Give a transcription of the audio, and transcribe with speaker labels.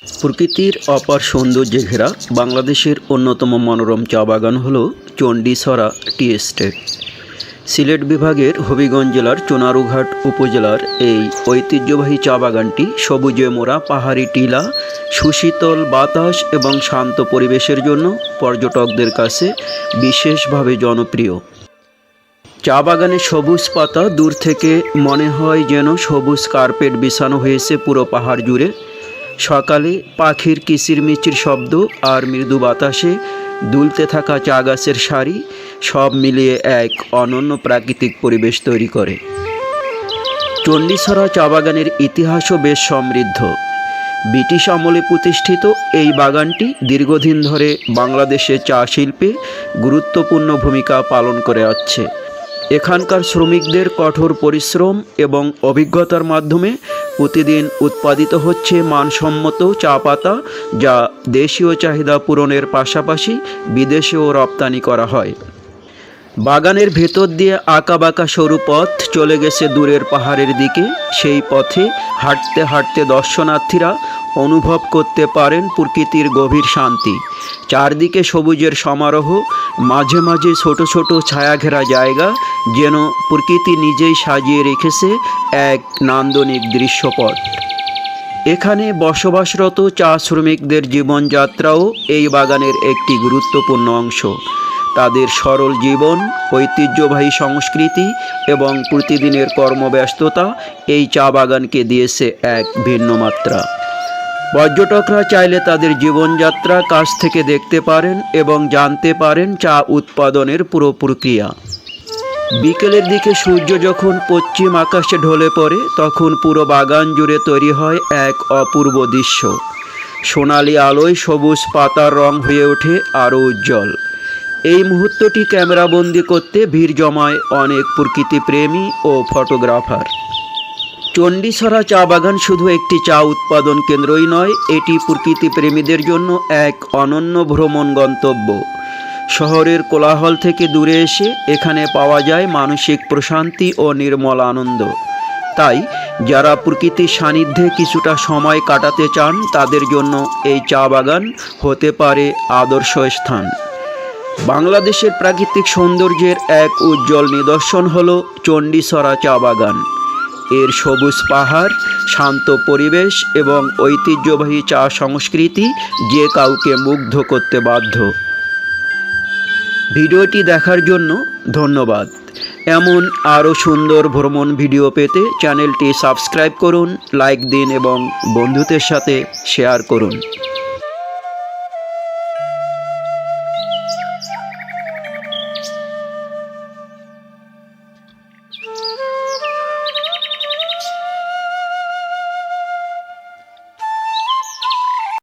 Speaker 1: প্রকৃতির অপার সৌন্দর্যে ঘেরা বাংলাদেশের অন্যতম মনোরম চা বাগান হল চণ্ডীছড়া টি এস্টেট। সিলেট বিভাগের হবিগঞ্জ জেলার চুনারুঘাট উপজেলার এই ঐতিহ্যবাহী চা বাগানটি সবুজে মোড়া পাহাড়ি টিলা, সুশীতল বাতাস এবং শান্ত পরিবেশের জন্য পর্যটকদের কাছে বিশেষভাবে জনপ্রিয়। চা বাগানের সবুজ পাতা দূর থেকে মনে হয় যেন সবুজ কার্পেট বিছানো হয়েছে পুরো পাহাড় জুড়ে। সকালে পাখির কিচিরমিচির শব্দ আর মৃদু বাতাসে দুলতে থাকা চা গাছের সারি সব মিলিয়ে এক অনন্য প্রাকৃতিক পরিবেশ তৈরি করে। চণ্ডীছড়া চা বাগানের ইতিহাসও বেশ সমৃদ্ধ। ব্রিটিশ আমলে প্রতিষ্ঠিত এই বাগানটি দীর্ঘদিন ধরে বাংলাদেশের চা শিল্পে গুরুত্বপূর্ণ ভূমিকা পালন করে আসছে। এখানকার শ্রমিকদের কঠোর পরিশ্রম এবং অভিজ্ঞতার মাধ্যমে প্রতিদিন উৎপাদিত হচ্ছে মানসম্মত চা পাতা, যা দেশীয় চাহিদা পূরণের পাশাপাশি বিদেশেও রপ্তানি করা হয়। বাগানের ভেতর দিয়ে আঁকাবাঁকা সরু পথ চলে গেছে দূরের পাহাড়ের দিকে। সেই পথে হাঁটতে হাঁটতে দর্শনার্থীরা অনুভব করতে পারেন প্রকৃতির গভীর শান্তি। চারদিকে সবুজের সমারোহ, মাঝে মাঝে ছোট ছোট ছায়াঘেরা জায়গা, যেন প্রকৃতি নিজেই সাজিয়ে রেখেছে এক নান্দনিক দৃশ্যপট। এখানে বসবাসরত চা শ্রমিকদের জীবনযাত্রাও এই বাগানের একটি গুরুত্বপূর্ণ অংশ। তাদের সরল জীবন, ঐতিহ্যবাহী সংস্কৃতি এবং প্রতিদিনের কর্মব্যস্ততা এই চা বাগানকে দিয়েছে এক ভিন্ন মাত্রা। পর্যটকরা চাইলে তাদের জীবনযাত্রা কাছ থেকে দেখতে পারেন এবং জানতে পারেন চা উৎপাদনের পুরো প্রক্রিয়া। বিকেলের দিকে সূর্য যখন পশ্চিম আকাশে ঢলে পড়ে, তখন পুরো বাগান জুড়ে তৈরি হয় এক অপূর্ব দৃশ্য। সোনালি আলোয় সবুজ পাতার রং হয়ে ওঠে আরও উজ্জ্বল। এই মুহূর্তটি ক্যামেরাবন্দি করতে ভিড় জমায় অনেক প্রকৃতিপ্রেমী ও ফটোগ্রাফার। চণ্ডীছড়া চা বাগান শুধু একটি চা উৎপাদন কেন্দ্রই নয়, এটি প্রকৃতিপ্রেমীদের জন্য এক অনন্য ভ্রমণ গন্তব্য। শহরের কোলাহল থেকে দূরে এসে এখানে পাওয়া যায় মানসিক প্রশান্তি ও নির্মল আনন্দ। তাই যারা প্রকৃতির সান্নিধ্যে কিছুটা সময় কাটাতে চান, তাদের জন্য এই চা বাগান হতে পারে আদর্শ স্থান। বাংলাদেশের প্রাকৃতিক সৌন্দর্যের এক উজ্জ্বল নিদর্শন হল চণ্ডীছড়া চা বাগান। এর সবুজ পাহাড়, শান্ত পরিবেশ এবং ঐতিহ্যবাহী চা সংস্কৃতি যে কাউকে মুগ্ধ করতে বাধ্য। ভিডিওটি দেখার জন্য ধন্যবাদ। এমন আরও সুন্দর ভ্রমণ ভিডিও পেতে চ্যানেলটি সাবস্ক্রাইব করুন, লাইক দিন এবং বন্ধুদের সাথে শেয়ার করুন।